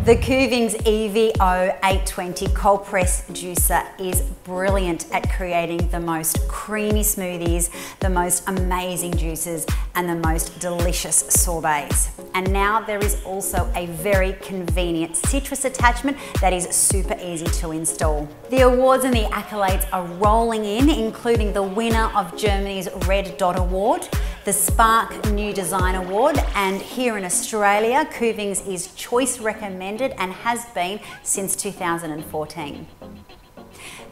The Kuvings EVO820 cold press juicer is brilliant at creating the most creamy smoothies, the most amazing juices, and the most delicious sorbets. And now there is also a very convenient citrus attachment that is super easy to install. The awards and the accolades are rolling in, including the winner of Germany's Red Dot Award, the Spark New Design Award, and here in Australia, Kuvings is Choice Recommended and has been since 2014.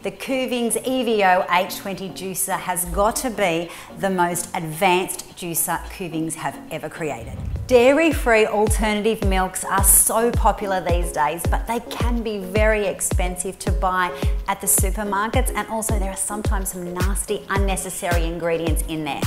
The Kuvings EVO820 juicer has got to be the most advanced juicer Kuvings have ever created. Dairy-free alternative milks are so popular these days, but they can be very expensive to buy at the supermarkets, and also there are sometimes some nasty, unnecessary ingredients in there.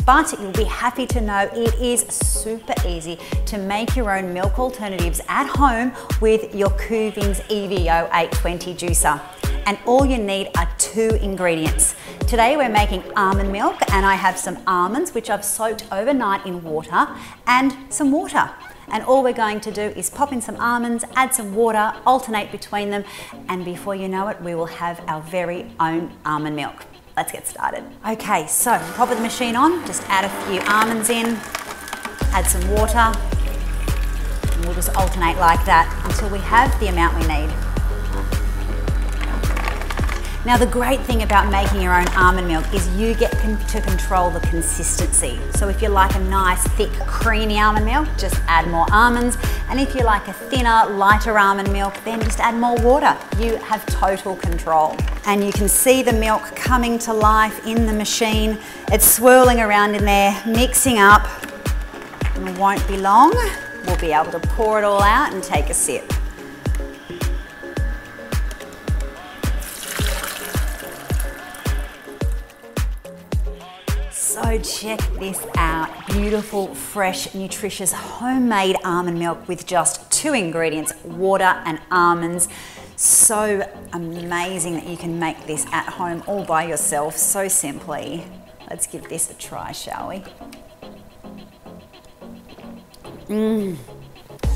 But you'll be happy to know it is super easy to make your own milk alternatives at home with your Kuvings EVO820 juicer. And all you need are 2 ingredients. Today we're making almond milk, and I have some almonds which I've soaked overnight in water, and some water. And all we're going to do is pop in some almonds, add some water, alternate between them, and before you know it, we will have our very own almond milk. Let's get started. Okay, so pop the machine on, just add a few almonds in, add some water, and we'll just alternate like that until we have the amount we need. Now the great thing about making your own almond milk is you get to control the consistency. So if you like a nice, thick, creamy almond milk, just add more almonds. And if you like a thinner, lighter almond milk, then just add more water. You have total control. And you can see the milk coming to life in the machine. It's swirling around in there, mixing up. And it won't be long. We'll be able to pour it all out and take a sip. So check this out, beautiful, fresh, nutritious, homemade almond milk with just 2 ingredients, water and almonds. So amazing that you can make this at home all by yourself, so simply. Let's give this a try, shall we?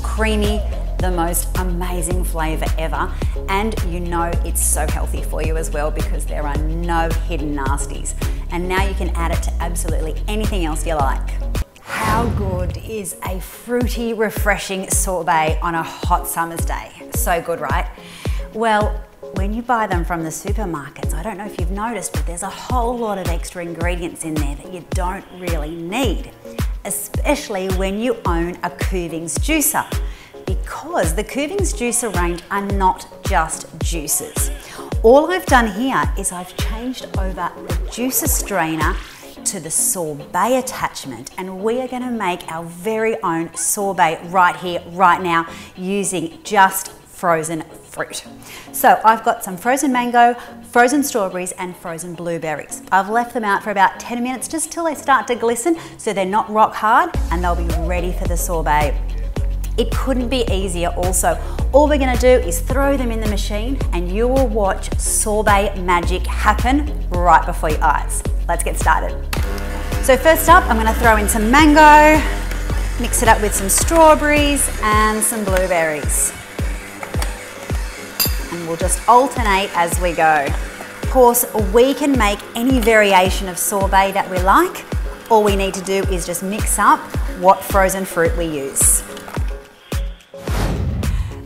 Creamy, the most amazing flavour ever, and you know it's so healthy for you as well because there are no hidden nasties. And now you can add it to absolutely anything else you like. How good is a fruity, refreshing sorbet on a hot summer's day? So good, right? Well, when you buy them from the supermarkets, I don't know if you've noticed, but there's a whole lot of extra ingredients in there that you don't really need, especially when you own a Kuvings juicer, because the Kuvings juicer range are not just juices. All I've done here is I've changed over the juicer strainer to the sorbet attachment, and we are going to make our very own sorbet right here, right now, using just frozen fruit. So I've got some frozen mango, frozen strawberries, and frozen blueberries. I've left them out for about 10 minutes just till they start to glisten so they're not rock hard, and they'll be ready for the sorbet. It couldn't be easier also. All we're gonna do is throw them in the machine and you will watch sorbet magic happen right before your eyes. Let's get started. So first up, I'm gonna throw in some mango, mix it up with some strawberries and some blueberries. And we'll just alternate as we go. Of course, we can make any variation of sorbet that we like. All we need to do is just mix up what frozen fruit we use.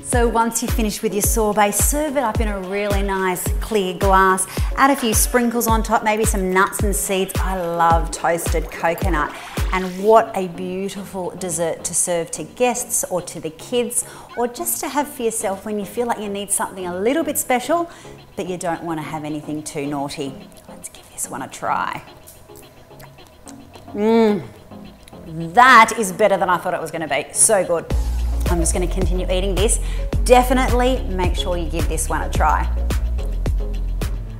So once you've finished with your sorbet, serve it up in a really nice clear glass. Add a few sprinkles on top, maybe some nuts and seeds. I love toasted coconut. And what a beautiful dessert to serve to guests or to the kids, or just to have for yourself when you feel like you need something a little bit special, but you don't want to have anything too naughty. Let's give this one a try. That is better than I thought it was going to be. So good. I'm just going to continue eating this. Definitely make sure you give this one a try.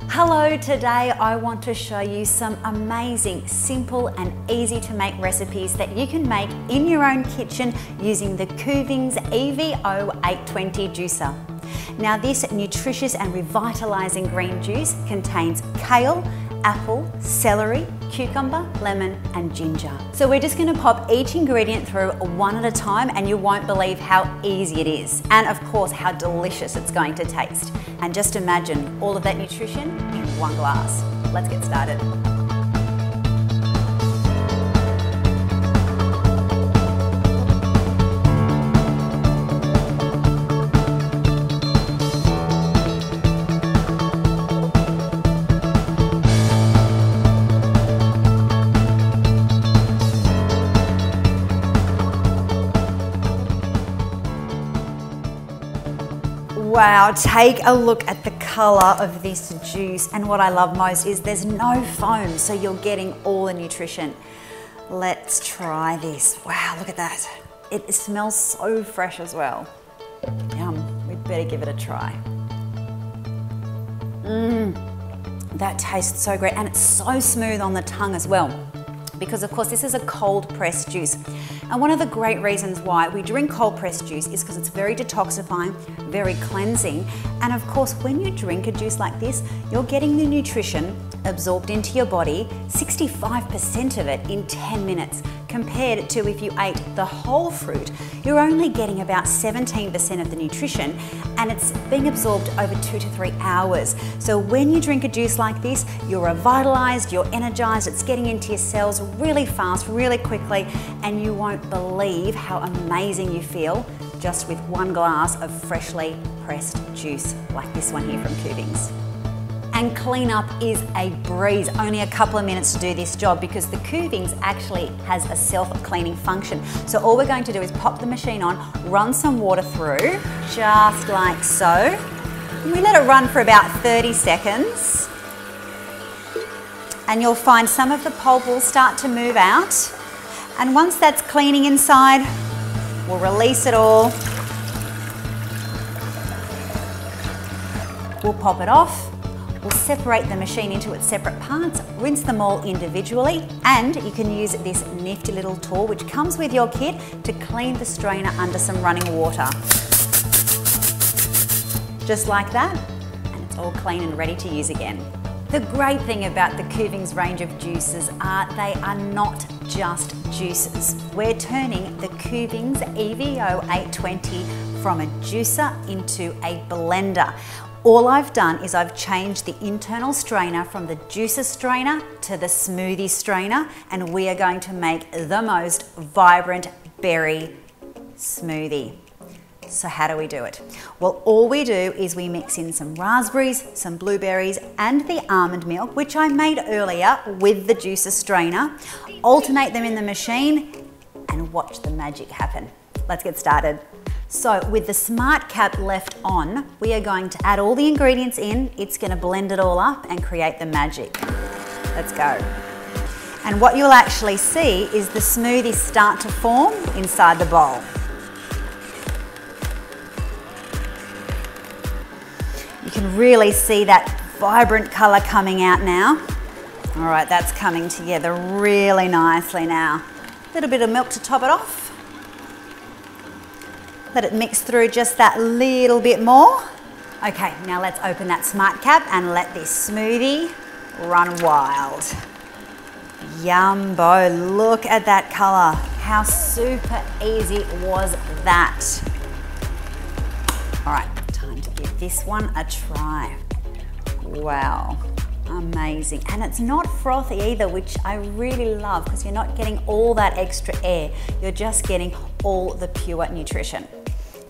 Hello, today I want to show you some amazing, simple and easy to make recipes that you can make in your own kitchen using the Kuvings EVO820 juicer. Now this nutritious and revitalising green juice contains kale, apple, celery, cucumber, lemon and ginger. So we're just going to pop each ingredient through one at a time and you won't believe how easy it is. And of course how delicious it's going to taste. And just imagine all of that nutrition in one glass. Let's get started. Wow, take a look at the colour of this juice, and what I love most is there's no foam, so you're getting all the nutrition. Let's try this. Wow, look at that. It smells so fresh as well. Yum, we'd better give it a try. That tastes so great, and it's so smooth on the tongue as well, because of course this is a cold pressed juice. And one of the great reasons why we drink cold pressed juice is because it's very detoxifying, very cleansing. And of course, when you drink a juice like this, you're getting the nutrition absorbed into your body, 65% of it in 10 minutes, compared to if you ate the whole fruit, you're only getting about 17% of the nutrition, and it's being absorbed over 2 to 3 hours. So when you drink a juice like this, you're revitalized, you're energized, it's getting into your cells really fast, really quickly, and you won't believe how amazing you feel just with one glass of freshly pressed juice like this one here from Kuvings. And cleanup is a breeze, only a couple of minutes to do this job because the Kuvings actually has a self-cleaning function. So all we're going to do is pop the machine on, run some water through, just like so. And we let it run for about 30 seconds. And you'll find some of the pulp will start to move out. And once that's cleaning inside, we'll release it all. We'll pop it off. We'll separate the machine into its separate parts, rinse them all individually, and you can use this nifty little tool which comes with your kit to clean the strainer under some running water. Just like that, and it's all clean and ready to use again. The great thing about the Kuvings range of juices are they are not just juices. We're turning the Kuvings EVO820 from a juicer into a blender. All I've done is I've changed the internal strainer from the juicer strainer to the smoothie strainer, and we are going to make the most vibrant berry smoothie. So how do we do it? Well, all we do is we mix in some raspberries, some blueberries, and the almond milk, which I made earlier with the juicer strainer, alternate them in the machine, and watch the magic happen. Let's get started. So with the smart cap left on, we are going to add all the ingredients in. It's going to blend it all up and create the magic. Let's go. And what you'll actually see is the smoothies start to form inside the bowl. You can really see that vibrant colour coming out now. All right, that's coming together really nicely now. A little bit of milk to top it off. Let it mix through just that little bit more. Okay, now let's open that smart cap and let this smoothie run wild. Yumbo, look at that colour. How super easy was that? All right, time to give this one a try. Wow, amazing. And it's not frothy either, which I really love because you're not getting all that extra air. You're just getting all the pure nutrition.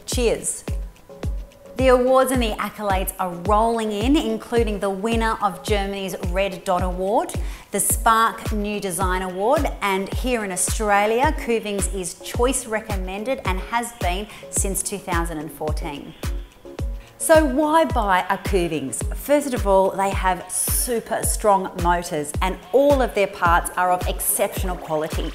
Cheers. The awards and the accolades are rolling in, including the winner of Germany's Red Dot Award, the Spark New Design Award, and here in Australia, Kuvings is Choice Recommended and has been since 2014. So why buy a Kuvings? First of all, they have super strong motors and all of their parts are of exceptional quality.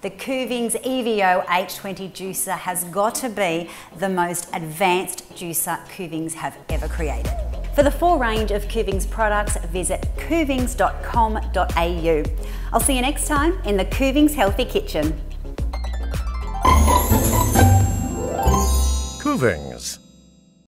The Kuvings EVO820 juicer has got to be the most advanced juicer Kuvings have ever created. For the full range of Kuvings products, visit kuvings.com.au. I'll see you next time in the Kuvings Healthy Kitchen. Kuvings.